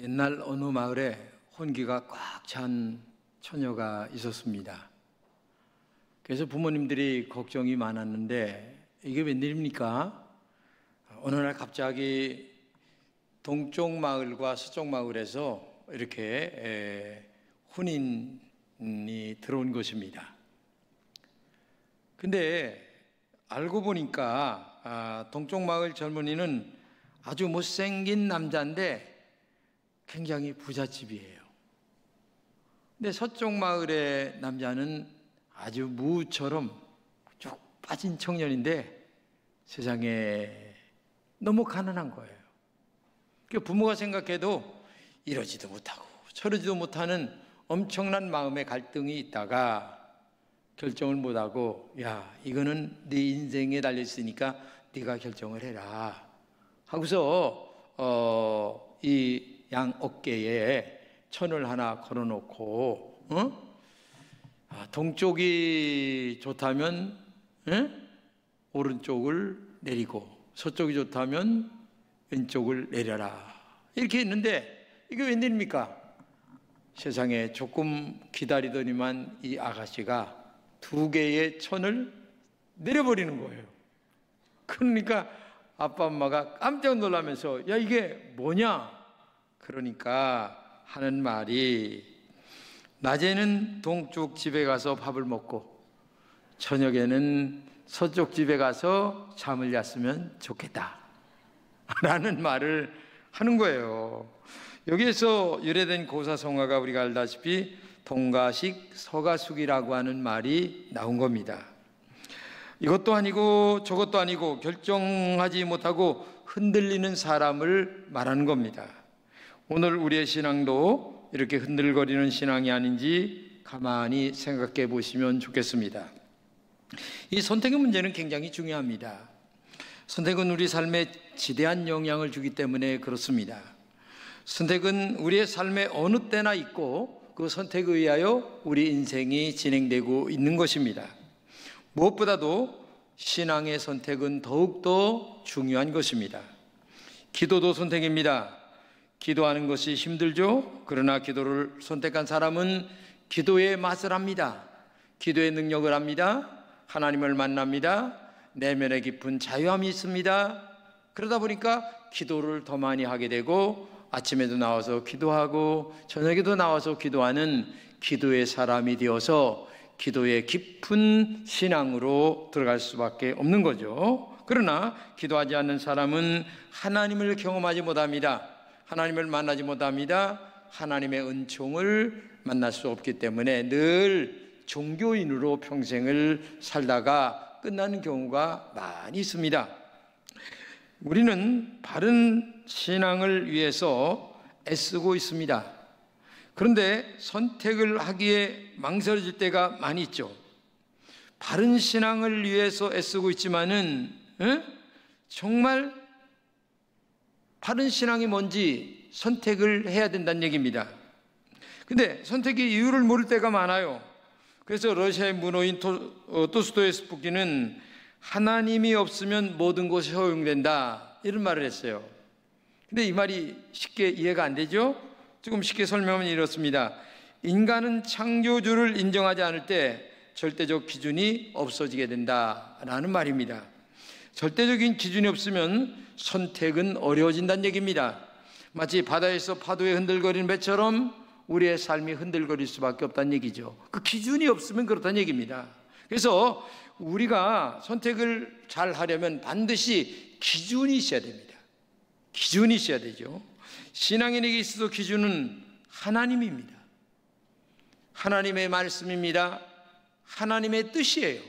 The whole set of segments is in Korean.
옛날 어느 마을에 혼기가 꽉 찬 처녀가 있었습니다. 그래서 부모님들이 걱정이 많았는데 이게 웬일입니까? 어느 날 갑자기 동쪽 마을과 서쪽 마을에서 이렇게 혼인이 들어온 것입니다. 근데 알고 보니까 동쪽 마을 젊은이는 아주 못생긴 남자인데 굉장히 부잣집이에요. 근데 서쪽 마을의 남자는 아주 무처럼 쭉 빠진 청년인데 세상에 너무 가난한 거예요. 그 부모가 생각해도 이러지도 못하고 저러지도 못하는 엄청난 마음의 갈등이 있다가 결정을 못하고, 야, 이거는 네 인생에 달려있으니까 네가 결정을 해라 하고서 이 양 어깨에 천을 하나 걸어놓고, 동쪽이 좋다면 오른쪽을 내리고 서쪽이 좋다면 왼쪽을 내려라, 이렇게 했는데 이게 웬일입니까? 세상에 조금 기다리더니만 이 아가씨가 두 개의 천을 내려버리는 거예요. 그러니까 아빠 엄마가 깜짝 놀라면서, 야, 이게 뭐냐? 그러니까 하는 말이, 낮에는 동쪽 집에 가서 밥을 먹고 저녁에는 서쪽 집에 가서 잠을 잤으면 좋겠다 라는 말을 하는 거예요. 여기에서 유래된 고사성어가 우리가 알다시피 동가식 서가숙이라고 하는 말이 나온 겁니다. 이것도 아니고 저것도 아니고 결정하지 못하고 흔들리는 사람을 말하는 겁니다. 오늘 우리의 신앙도 이렇게 흔들거리는 신앙이 아닌지 가만히 생각해 보시면 좋겠습니다. 이 선택의 문제는 굉장히 중요합니다. 선택은 우리 삶에 지대한 영향을 주기 때문에 그렇습니다. 선택은 우리의 삶에 어느 때나 있고 그 선택에 의하여 우리 인생이 진행되고 있는 것입니다. 무엇보다도 신앙의 선택은 더욱더 중요한 것입니다. 기도도 선택입니다. 기도하는 것이 힘들죠? 그러나 기도를 선택한 사람은 기도의 맛을 압니다. 기도의 능력을 압니다. 하나님을 만납니다. 내면에 깊은 자유함이 있습니다. 그러다 보니까 기도를 더 많이 하게 되고 아침에도 나와서 기도하고 저녁에도 나와서 기도하는 기도의 사람이 되어서 기도의 깊은 신앙으로 들어갈 수밖에 없는 거죠. 그러나 기도하지 않는 사람은 하나님을 경험하지 못합니다. 하나님을 만나지 못합니다. 하나님의 은총을 만날 수 없기 때문에 늘 종교인으로 평생을 살다가 끝나는 경우가 많이 있습니다. 우리는 바른 신앙을 위해서 애쓰고 있습니다. 그런데 선택을 하기에 망설여질 때가 많이 있죠. 바른 신앙을 위해서 애쓰고 있지만은 정말 바른 신앙이 뭔지 선택을 해야 된다는 얘기입니다. 근데 선택의 이유를 모를 때가 많아요. 그래서 러시아의 문호인 도스토옙스키는 하나님이 없으면 모든 것이 허용된다, 이런 말을 했어요. 근데 이 말이 쉽게 이해가 안 되죠? 조금 쉽게 설명하면 이렇습니다. 인간은 창조주를 인정하지 않을 때 절대적 기준이 없어지게 된다라는 말입니다. 절대적인 기준이 없으면 선택은 어려워진다는 얘기입니다. 마치 바다에서 파도에 흔들거리는 배처럼 우리의 삶이 흔들거릴 수밖에 없다는 얘기죠. 그 기준이 없으면 그렇다는 얘기입니다. 그래서 우리가 선택을 잘 하려면 반드시 기준이 있어야 됩니다. 기준이 있어야 되죠. 신앙인에게 있어서 기준은 하나님입니다. 하나님의 말씀입니다. 하나님의 뜻이에요.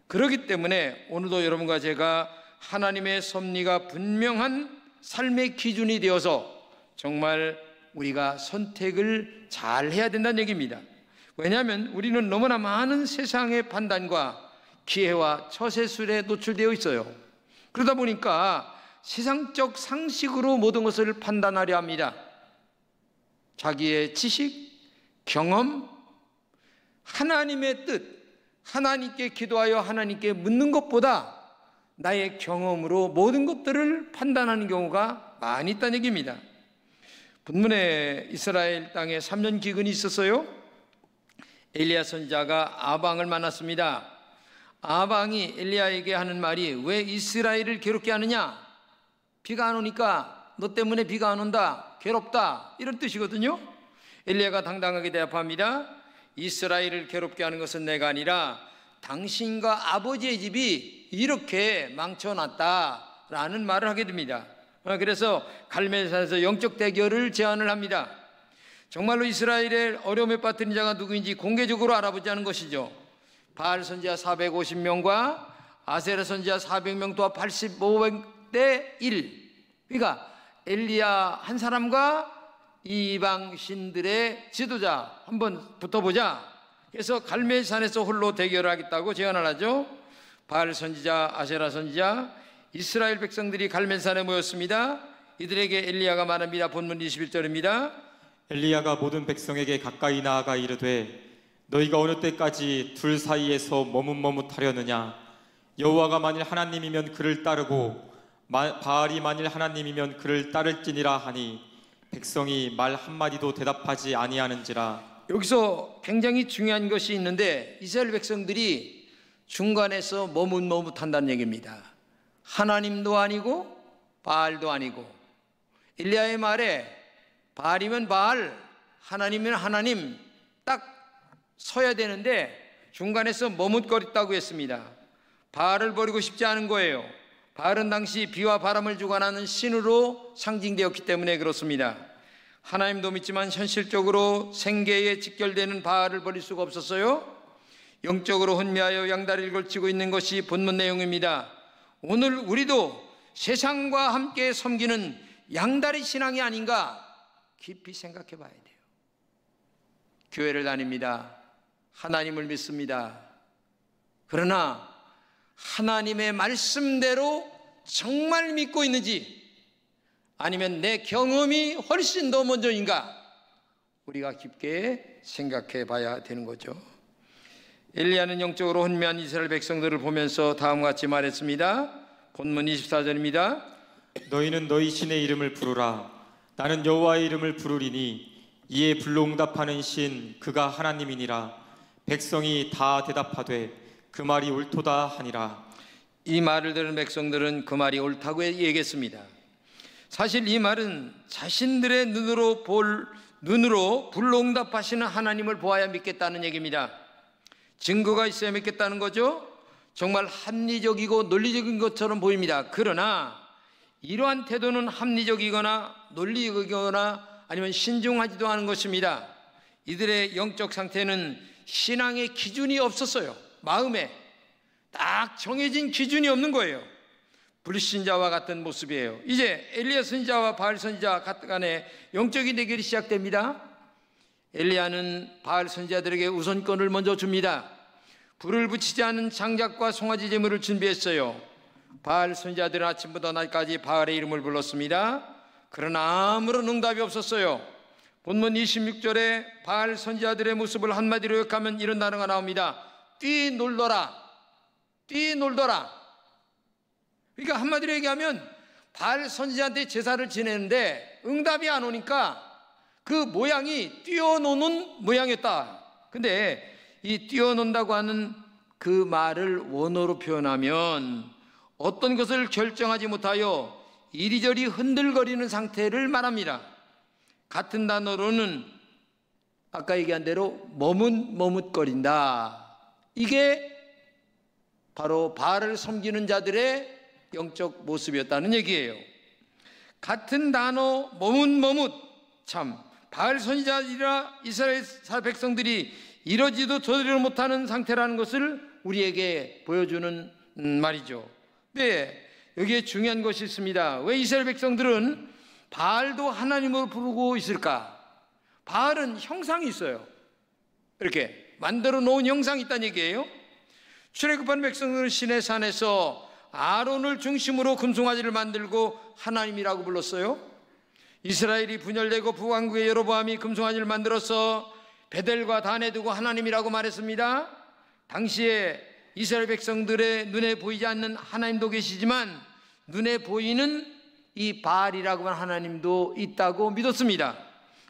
그렇기 때문에 오늘도 여러분과 제가 하나님의 섭리가 분명한 삶의 기준이 되어서 정말 우리가 선택을 잘 해야 된다는 얘기입니다. 왜냐하면 우리는 너무나 많은 세상의 판단과 기회와 처세술에 노출되어 있어요. 그러다 보니까 세상적 상식으로 모든 것을 판단하려 합니다. 자기의 지식, 경험, 하나님의 뜻, 하나님께 기도하여 하나님께 묻는 것보다 나의 경험으로 모든 것들을 판단하는 경우가 많이 있다는 얘기입니다. 본문에 이스라엘 땅에 3년 기근이 있었어요. 엘리야 선지자가 아방을 만났습니다. 아방이 엘리야에게 하는 말이 왜 이스라엘을 괴롭게 하느냐? 비가 안 오니까 너 때문에 비가 안 온다, 괴롭다, 이런 뜻이거든요. 엘리야가 당당하게 대답합니다. 이스라엘을 괴롭게 하는 것은 내가 아니라 당신과 아버지의 집이 이렇게 망쳐놨다라는 말을 하게 됩니다. 그래서 갈멜산에서 영적 대결을 제안을 합니다. 정말로 이스라엘의 어려움에 빠뜨린 자가 누구인지 공개적으로 알아보자는 것이죠. 바알 선지자 450명과 아세라 선지자 400명 또한 85대 1. 그러니까 엘리야 한 사람과 이방 신들의 지도자 한번 붙어보자. 그래서 갈멜산에서 홀로 대결을 하겠다고 제안을 하죠. 바알 선지자, 아세라 선지자, 이스라엘 백성들이 갈멜산에 모였습니다. 이들에게 엘리야가 말합니다. 본문 21절입니다. 엘리야가 모든 백성에게 가까이 나아가 이르되 너희가 어느 때까지 둘 사이에서 머뭇머뭇하려느냐? 여호와가 만일 하나님이면 그를 따르고 바알이 만일 하나님이면 그를 따를지니라 하니 백성이 말 한마디도 대답하지 아니하는지라. 여기서 굉장히 중요한 것이 있는데 이스라엘 백성들이 중간에서 머뭇머뭇한다는 얘기입니다. 하나님도 아니고 바알도 아니고. 엘리야의 말에 바알이면 바알, 하나님이면 하나님 딱 서야 되는데 중간에서 머뭇거렸다고 했습니다. 바알을 버리고 싶지 않은 거예요. 바알은 당시 비와 바람을 주관하는 신으로 상징되었기 때문에 그렇습니다. 하나님도 믿지만 현실적으로 생계에 직결되는 바알을 버릴 수가 없었어요. 영적으로 혼미하여 양다리를 걸치고 있는 것이 본문 내용입니다. 오늘 우리도 세상과 함께 섬기는 양다리 신앙이 아닌가 깊이 생각해 봐야 돼요. 교회를 다닙니다. 하나님을 믿습니다. 그러나 하나님의 말씀대로 정말 믿고 있는지 아니면 내 경험이 훨씬 더 먼저인가 우리가 깊게 생각해 봐야 되는 거죠. 엘리야는 영적으로 혼미한 이스라엘 백성들을 보면서 다음과 같이 말했습니다. 본문 24절입니다. 너희는 너희 신의 이름을 부르라. 나는 여호와의 이름을 부르리니 이에 불로응답하는 신 그가 하나님이니라. 백성이 다 대답하되 그 말이 옳도다 하니라. 이 말을 들은 백성들은 그 말이 옳다고 얘기했습니다. 사실 이 말은 자신들의 눈으로 불로응답하시는 하나님을 보아야 믿겠다는 얘기입니다. 증거가 있어야 믿겠다는 거죠. 정말 합리적이고 논리적인 것처럼 보입니다. 그러나 이러한 태도는 합리적이거나 논리적이거나 아니면 신중하지도 않은 것입니다. 이들의 영적 상태는 신앙의 기준이 없었어요. 마음에 딱 정해진 기준이 없는 거예요. 불신자와 같은 모습이에요. 이제 엘리야 선지자와 바알 선지자 간에 영적인 대결이 시작됩니다. 엘리야는 바알 선지자들에게 우선권을 먼저 줍니다. 불을 붙이지 않은 장작과 송아지 제물을 준비했어요. 바알 선지자들은 아침부터 낮까지 바알의 이름을 불렀습니다. 그러나 아무런 응답이 없었어요. 본문 26절에 바알 선지자들의 모습을 한마디로 요약하면 이런 단어가 나옵니다. 뛰놀더라. 뛰놀더라. 그러니까 한마디로 얘기하면 바알 선지자한테 제사를 지내는데 응답이 안 오니까 그 모양이 뛰어노는 모양이었다. 근데 이 뛰어논다고 하는 그 말을 원어로 표현하면 어떤 것을 결정하지 못하여 이리저리 흔들거리는 상태를 말합니다. 같은 단어로는 아까 얘기한 대로 머뭇머뭇거린다. 이게 바로 바알을 섬기는 자들의 영적 모습이었다는 얘기예요. 같은 단어 머뭇머뭇, 참 바알 선지자들이라 이스라엘 백성들이 이러지도 저러지도 못하는 상태라는 것을 우리에게 보여주는 말이죠. 네, 여기에 중요한 것이 있습니다. 왜 이스라엘 백성들은 바알도 하나님으로 부르고 있을까? 바알은 형상이 있어요. 이렇게 만들어 놓은 형상이 있다는 얘기예요. 출애굽한 백성들은 시내산에서 아론을 중심으로 금송아지를 만들고 하나님이라고 불렀어요. 이스라엘이 분열되고 북왕국의 여로보암이 금송아지를 만들어서 베델과 단에 두고 하나님이라고 말했습니다. 당시에 이스라엘 백성들의 눈에 보이지 않는 하나님도 계시지만 눈에 보이는 이 바알이라고 하는 하나님도 있다고 믿었습니다.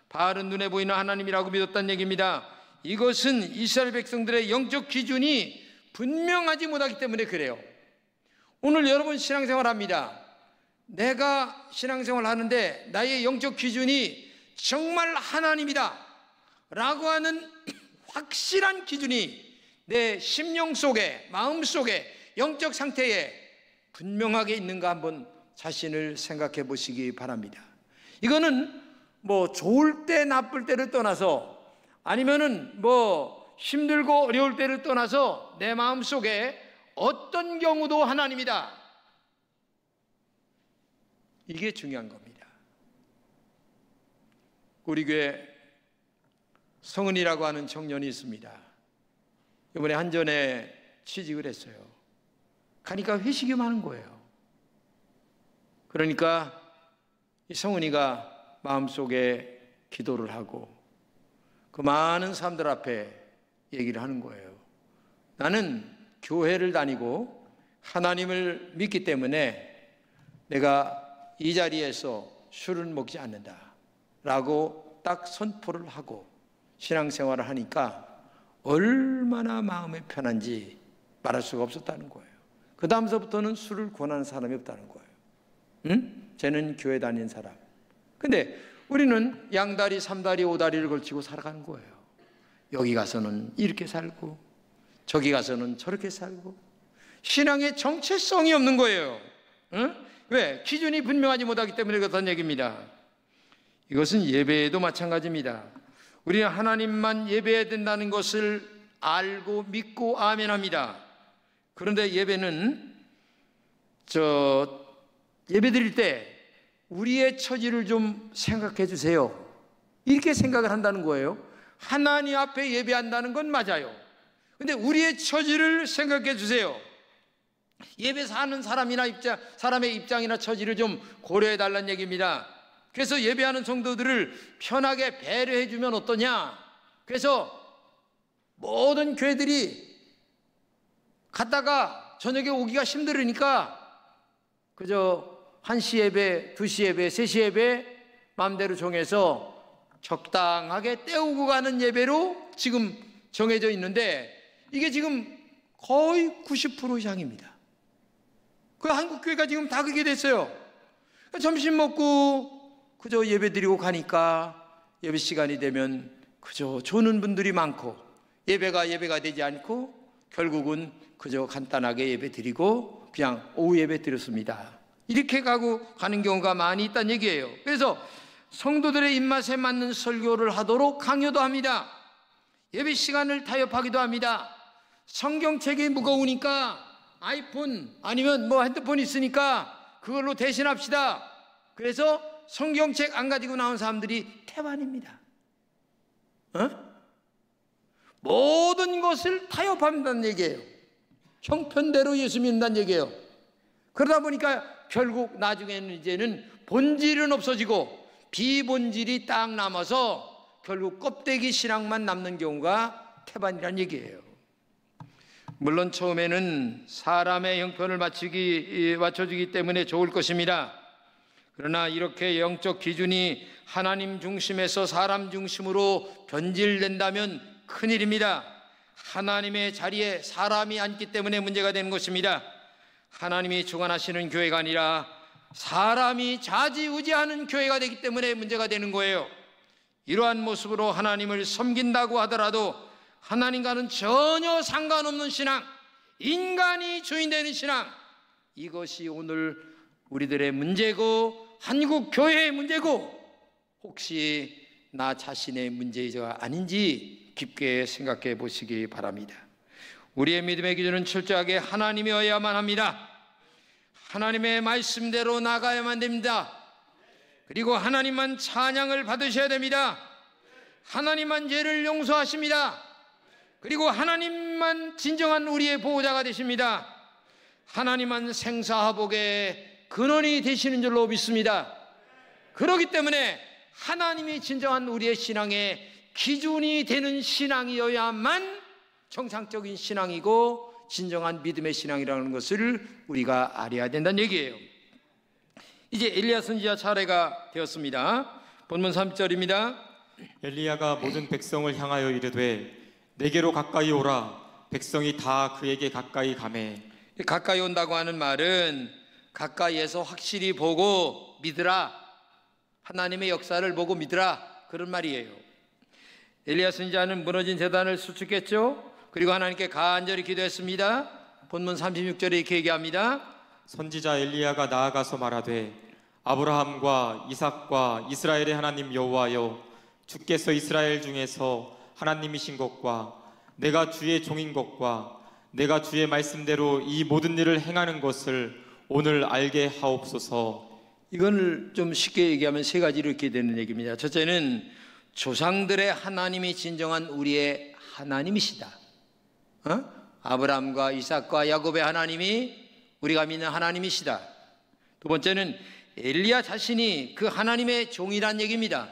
바알은 눈에 보이는 하나님이라고 믿었다는 얘기입니다. 이것은 이스라엘 백성들의 영적 기준이 분명하지 못하기 때문에 그래요. 오늘 여러분 신앙생활 합니다. 내가 신앙생활 하는데 나의 영적 기준이 정말 하나님이다 라고 하는 확실한 기준이 내 심령 속에, 마음 속에, 영적 상태에 분명하게 있는가 한번 자신을 생각해 보시기 바랍니다. 이거는 뭐 좋을 때 나쁠 때를 떠나서, 아니면은 뭐 힘들고 어려울 때를 떠나서 내 마음 속에 어떤 경우도 하나님이다, 이게 중요한 겁니다. 우리 교회 성은이라고 하는 청년이 있습니다. 이번에 한전에 취직을 했어요. 가니까 회식이 많은 거예요. 그러니까 이 성은이가 마음속에 기도를 하고 그 많은 사람들 앞에 얘기를 하는 거예요. 나는 교회를 다니고 하나님을 믿기 때문에 내가 이 자리에서 술을 먹지 않는다 라고 딱 선포를 하고 신앙생활을 하니까 얼마나 마음이 편한지 말할 수가 없었다는 거예요. 그 다음서부터는 술을 권하는 사람이 없다는 거예요. 응? 쟤는 교회 다니는 사람. 근데 우리는 양다리, 삼다리, 오다리를 걸치고 살아가는 거예요. 여기 가서는 이렇게 살고 저기 가서는 저렇게 살고 신앙의 정체성이 없는 거예요. 응? 왜? 기준이 분명하지 못하기 때문에 그렇다는 얘기입니다. 이것은 예배에도 마찬가지입니다. 우리는 하나님만 예배해야 된다는 것을 알고 믿고 아멘합니다. 그런데 예배는 예배 드릴 때 우리의 처지를 좀 생각해 주세요, 이렇게 생각을 한다는 거예요. 하나님 앞에 예배한다는 건 맞아요. 근데 우리의 처지를 생각해 주세요. 예배 사는 사람의 입장이나 처지를 좀 고려해 달라는 얘기입니다. 그래서 예배하는 성도들을 편하게 배려해 주면 어떠냐. 그래서 모든 교회들이 갔다가 저녁에 오기가 힘들으니까 그저 1시 예배, 2시 예배, 3시 예배 마음대로 정해서 적당하게 때우고 가는 예배로 지금 정해져 있는데, 이게 지금 거의 90% 이상입니다. 그 한국교회가 지금 다 그게 됐어요. 점심 먹고 그저 예배 드리고 가니까 예배 시간이 되면 그저 조는 분들이 많고 예배가 되지 않고 결국은 그저 간단하게 예배 드리고 그냥 오후 예배 드렸습니다, 이렇게 가는 경우가 많이 있다는 얘기예요. 그래서 성도들의 입맛에 맞는 설교를 하도록 강요도 합니다. 예배 시간을 타협하기도 합니다. 성경책이 무거우니까 아이폰 아니면 뭐 핸드폰 있으니까 그걸로 대신합시다. 그래서 성경책 안 가지고 나온 사람들이 태반입니다. 모든 것을 타협한다는 얘기예요. 형편대로 예수 믿는다는 얘기예요. 그러다 보니까 결국 나중에는 이제는 본질은 없어지고 비본질이 딱 남아서 결국 껍데기 신앙만 남는 경우가 태반이라는 얘기예요. 물론 처음에는 사람의 형편을 맞춰주기 때문에 좋을 것입니다. 그러나 이렇게 영적 기준이 하나님 중심에서 사람 중심으로 변질된다면 큰일입니다. 하나님의 자리에 사람이 앉기 때문에 문제가 되는 것입니다. 하나님이 주관하시는 교회가 아니라 사람이 좌지우지하는 교회가 되기 때문에 문제가 되는 거예요. 이러한 모습으로 하나님을 섬긴다고 하더라도 하나님과는 전혀 상관없는 신앙, 인간이 주인 되는 신앙, 이것이 오늘 우리들의 문제고 한국 교회의 문제고 혹시 나 자신의 문제가 아닌지 깊게 생각해 보시기 바랍니다. 우리의 믿음의 기준은 철저하게 하나님이어야만 합니다. 하나님의 말씀대로 나가야만 됩니다. 그리고 하나님만 찬양을 받으셔야 됩니다. 하나님만 죄를 용서하십니다. 그리고 하나님만 진정한 우리의 보호자가 되십니다. 하나님만 생사화복의 근원이 되시는 줄로 믿습니다. 그렇기 때문에 하나님이 진정한 우리의 신앙의 기준이 되는 신앙이어야만 정상적인 신앙이고 진정한 믿음의 신앙이라는 것을 우리가 알아야 된다는 얘기예요. 이제 엘리야 선지자 차례가 되었습니다. 본문 3절입니다. 엘리야가 모든 백성을 향하여 이르되 내게로 가까이 오라. 백성이 다 그에게 가까이 가매. 가까이 온다고 하는 말은 가까이에서 확실히 보고 믿으라, 하나님의 역사를 보고 믿으라, 그런 말이에요. 엘리야 선지자는 무너진 제단을 수축했죠. 그리고 하나님께 간절히 기도했습니다. 본문 36절에 이렇게 얘기합니다. 선지자 엘리야가 나아가서 말하되 아브라함과 이삭과 이스라엘의 하나님 여호와여, 주께서 이스라엘 중에서 하나님이신 것과 내가 주의 종인 것과 내가 주의 말씀대로 이 모든 일을 행하는 것을 오늘 알게 하옵소서. 이걸 좀 쉽게 얘기하면 세 가지로 이렇게 되는 얘기입니다. 첫째는 조상들의 하나님이 진정한 우리의 하나님이시다. 아브라함과 이삭과 야곱의 하나님이 우리가 믿는 하나님이시다. 두 번째는 엘리야 자신이 그 하나님의 종이란 얘기입니다.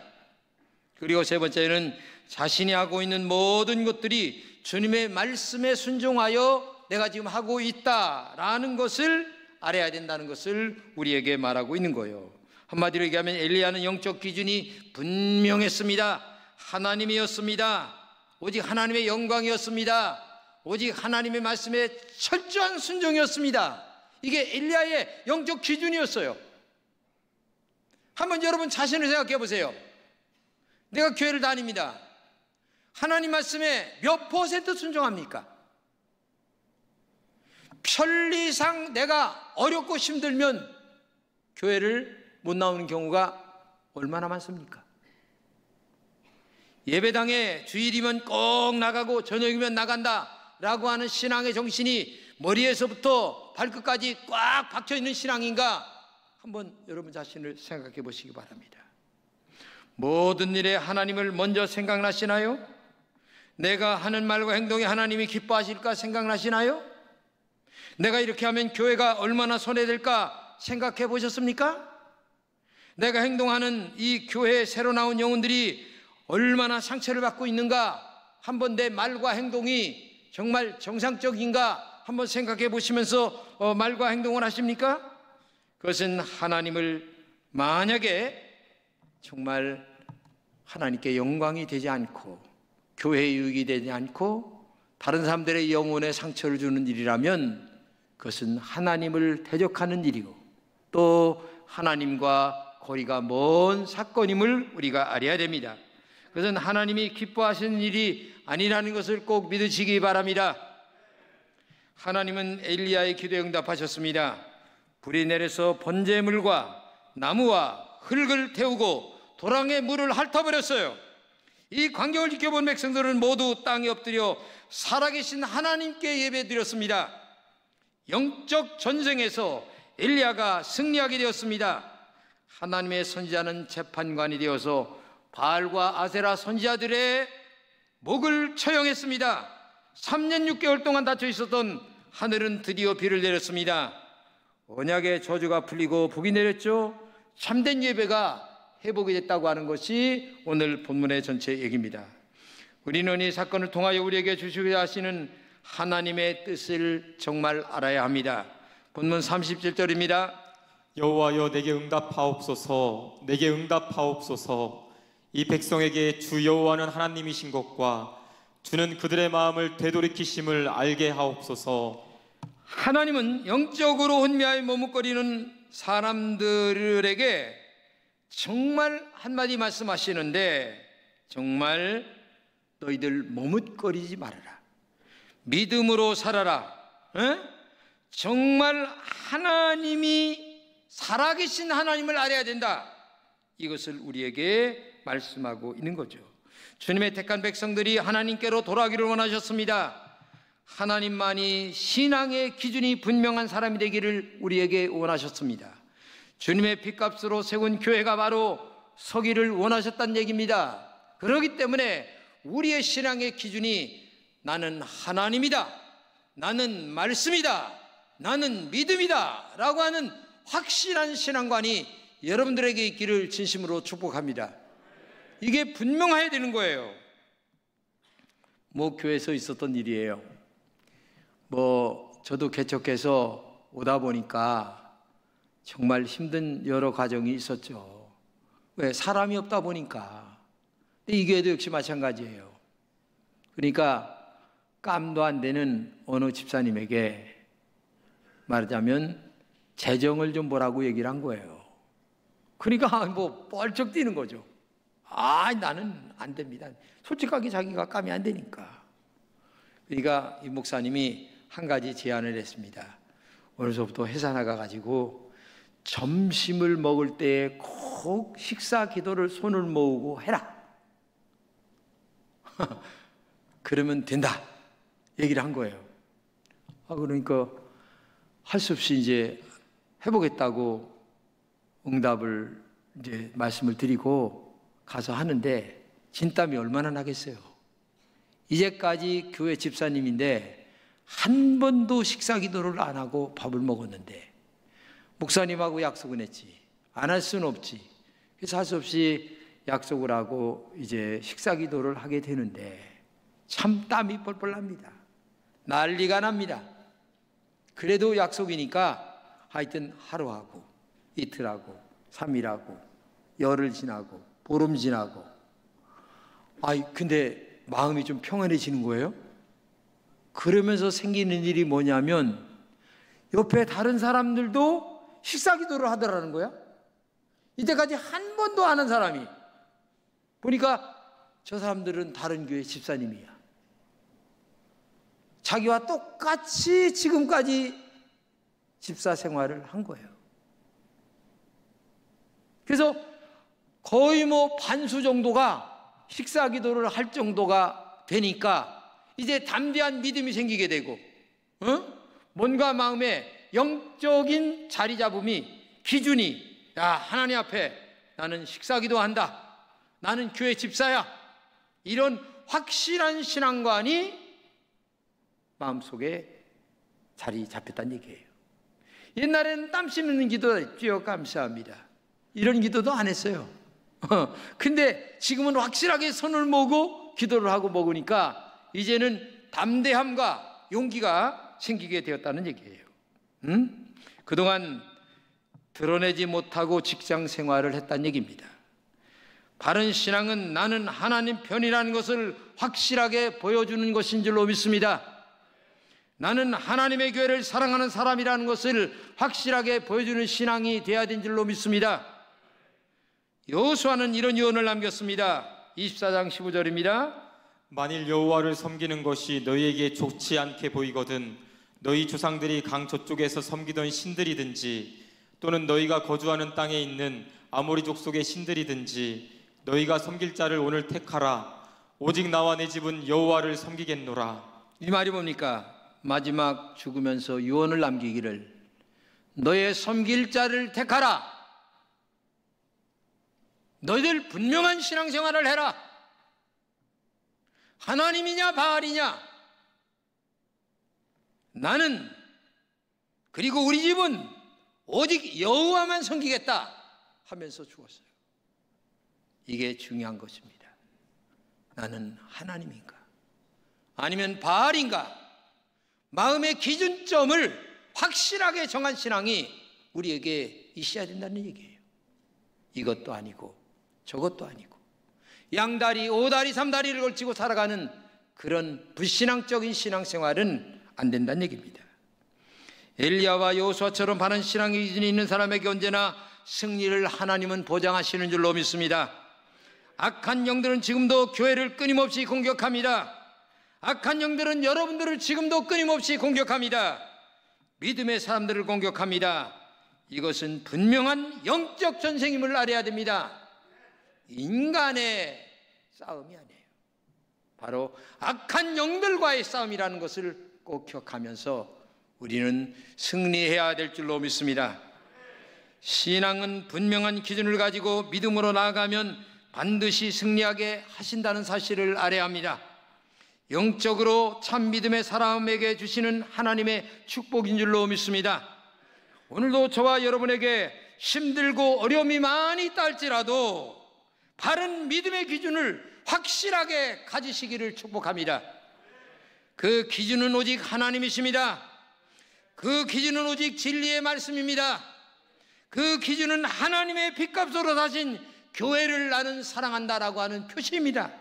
그리고 세 번째는 자신이 하고 있는 모든 것들이 주님의 말씀에 순종하여 내가 지금 하고 있다라는 것을 알아야 된다는 것을 우리에게 말하고 있는 거예요. 한마디로 얘기하면 엘리야는 영적 기준이 분명했습니다. 하나님이었습니다. 오직 하나님의 영광이었습니다. 오직 하나님의 말씀에 철저한 순종이었습니다. 이게 엘리야의 영적 기준이었어요. 한번 여러분 자신을 생각해 보세요. 내가 교회를 다닙니다. 하나님 말씀에 몇 퍼센트 순종합니까? 편리상 내가 어렵고 힘들면 교회를 못 나오는 경우가 얼마나 많습니까? 예배당에 주일이면 꼭 나가고 저녁이면 나간다 라고 하는 신앙의 정신이 머리에서부터 발끝까지 꽉 박혀있는 신앙인가? 한번 여러분 자신을 생각해 보시기 바랍니다. 모든 일에 하나님을 먼저 생각나시나요? 내가 하는 말과 행동에 하나님이 기뻐하실까 생각나시나요? 내가 이렇게 하면 교회가 얼마나 손해될까 생각해 보셨습니까? 내가 행동하는 이 교회에 새로 나온 영혼들이 얼마나 상처를 받고 있는가, 한번 내 말과 행동이 정말 정상적인가 한번 생각해 보시면서 말과 행동을 하십니까? 그것은 하나님을 만약에 정말 하나님께 영광이 되지 않고 교회의 유익이 되지 않고 다른 사람들의 영혼에 상처를 주는 일이라면 그것은 하나님을 대적하는 일이고 또 하나님과 거리가 먼 사건임을 우리가 알아야 됩니다. 그것은 하나님이 기뻐하시는 일이 아니라는 것을 꼭 믿으시기 바랍니다. 하나님은 엘리야의 기도에 응답하셨습니다. 불이 내려서 번제물과 나무와 흙을 태우고 도랑의 물을 핥아버렸어요. 이 광경을 지켜본 백성들은 모두 땅에 엎드려 살아계신 하나님께 예배드렸습니다. 영적 전쟁에서 엘리야가 승리하게 되었습니다. 하나님의 선지자는 재판관이 되어서 바알과 아세라 선지자들의 목을 처형했습니다. 3년 6개월 동안 닫혀 있었던 하늘은 드디어 비를 내렸습니다. 언약의 저주가 풀리고 복이 내렸죠. 참된 예배가 회복이 됐다고 하는 것이 오늘 본문의 전체 얘기입니다. 우리는 이 사건을 통하여 우리에게 주시고자 하시는 하나님의 뜻을 정말 알아야 합니다. 본문 37절입니다. 여호와여 내게 응답하옵소서. 내게 응답하옵소서. 이 백성에게 주 여호와는 하나님이신 것과 주는 그들의 마음을 되돌이키심을 알게 하옵소서. 하나님은 영적으로 혼미하여 머뭇거리는 사람들에게 정말 한마디 말씀하시는데 정말 너희들 머뭇거리지 말아라. 믿음으로 살아라. 정말 하나님이 살아계신 하나님을 알아야 된다. 이것을 우리에게 말씀하고 있는 거죠. 주님의 택한 백성들이 하나님께로 돌아가기를 원하셨습니다. 하나님만이 신앙의 기준이 분명한 사람이 되기를 우리에게 원하셨습니다. 주님의 핏값으로 세운 교회가 바로 서기를 원하셨다는 얘기입니다. 그렇기 때문에 우리의 신앙의 기준이 나는 하나님이다, 나는 말씀이다, 나는 믿음이다 라고 하는 확실한 신앙관이 여러분들에게 있기를 진심으로 축복합니다. 이게 분명해야 되는 거예요. 교회에서 있었던 일이에요. 저도 개척해서 오다 보니까 정말 힘든 여러 과정이 있었죠. 왜? 사람이 없다 보니까. 근데 이 교회도 역시 마찬가지예요. 그러니까 깜도 안 되는 어느 집사님에게 말하자면 재정을 좀 보라고 얘기를 한 거예요. 그러니까 뭐 뻘쩍 뛰는 거죠. 나는 안 됩니다. 솔직하게 자기가 감이 안 되니까. 그러니까 이 목사님이 한 가지 제안을 했습니다. 오늘서부터 회사 나가가지고 점심을 먹을 때에 꼭 식사 기도를 손을 모으고 해라. 그러면 된다. 얘기를 한 거예요. 그러니까 할 수 없이 이제 해보겠다고 응답을 이제 말씀을 드리고 가서 하는데 진땀이 얼마나 나겠어요. 이제까지 교회 집사님인데 한 번도 식사 기도를 안 하고 밥을 먹었는데 목사님하고 약속은 했지. 안 할 수는 없지. 그래서 할 수 없이 약속을 하고 이제 식사 기도를 하게 되는데 참 땀이 뻘뻘 납니다. 난리가 납니다. 그래도 약속이니까 하여튼 하루하고 이틀하고 3일하고 열흘 지나고 보름 지나고 근데 마음이 좀 평안해지는 거예요. 그러면서 생기는 일이 뭐냐면 옆에 다른 사람들도 식사 기도를 하더라는 거야. 이때까지 한 번도 안 한 사람이 보니까 저 사람들은 다른 교회 집사님이야. 자기와 똑같이 지금까지 집사 생활을 한 거예요. 그래서 거의 뭐 반수 정도가 식사 기도를 할 정도가 되니까 이제 담대한 믿음이 생기게 되고 뭔가 마음에 영적인 자리 잡음이 기준이 하나님 앞에 나는 식사 기도한다. 나는 교회 집사야. 이런 확실한 신앙관이 마음속에 자리 잡혔다는 얘기예요. 옛날에는 땀 씻는 기도 주여 감사합니다. 이런 기도도 안 했어요. 근데 지금은 확실하게 손을 모으고 기도를 하고 먹으니까 이제는 담대함과 용기가 생기게 되었다는 얘기예요. 그동안 드러내지 못하고 직장 생활을 했다는 얘기입니다. 바른 신앙은 나는 하나님 편이라는 것을 확실하게 보여주는 것인 줄로 믿습니다. 나는 하나님의 교회를 사랑하는 사람이라는 것을 확실하게 보여주는 신앙이 되어야 된 줄로 믿습니다. 여호수아는 이런 유언을 남겼습니다. 24장 15절입니다. 만일 여호와를 섬기는 것이 너희에게 좋지 않게 보이거든 너희 조상들이 강 저쪽에서 섬기던 신들이든지 또는 너희가 거주하는 땅에 있는 아모리 족속의 신들이든지 너희가 섬길 자를 오늘 택하라. 오직 나와 내 집은 여호와를 섬기겠노라. 이 말이 뭡니까? 마지막 죽으면서 유언을 남기기를 너의 섬길 자를 택하라. 너희들 분명한 신앙생활을 해라. 하나님이냐 바알이냐? 나는 그리고 우리 집은 오직 여호와만 섬기겠다 하면서 죽었어요. 이게 중요한 것입니다. 나는 하나님인가? 아니면 바알인가? 마음의 기준점을 확실하게 정한 신앙이 우리에게 있어야 된다는 얘기예요. 이것도 아니고 저것도 아니고 양다리, 오다리, 삼다리를 걸치고 살아가는 그런 불신앙적인 신앙생활은 안 된다는 얘기입니다. 엘리야와 여호수아처럼 바른 신앙의 기준이 있는 사람에게 언제나 승리를 하나님은 보장하시는 줄로 믿습니다. 악한 영들은 지금도 교회를 끊임없이 공격합니다. 악한 영들은 여러분들을 지금도 끊임없이 공격합니다. 믿음의 사람들을 공격합니다. 이것은 분명한 영적 전쟁임을 알아야 됩니다. 인간의 싸움이 아니에요. 바로 악한 영들과의 싸움이라는 것을 꼭 기억하면서 우리는 승리해야 될 줄로 믿습니다. 신앙은 분명한 기준을 가지고 믿음으로 나아가면 반드시 승리하게 하신다는 사실을 알아야 합니다. 영적으로 참 믿음의 사람에게 주시는 하나님의 축복인 줄로 믿습니다. 오늘도 저와 여러분에게 힘들고 어려움이 많이 있다 할지라도 바른 믿음의 기준을 확실하게 가지시기를 축복합니다. 그 기준은 오직 하나님이십니다. 그 기준은 오직 진리의 말씀입니다. 그 기준은 하나님의 핏값으로 사신 교회를 나는 사랑한다라고 하는 표시입니다.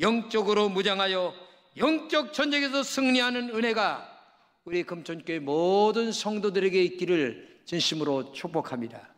영적으로 무장하여 영적 전쟁에서 승리하는 은혜가 우리 금천교회 모든 성도들에게 있기를 진심으로 축복합니다.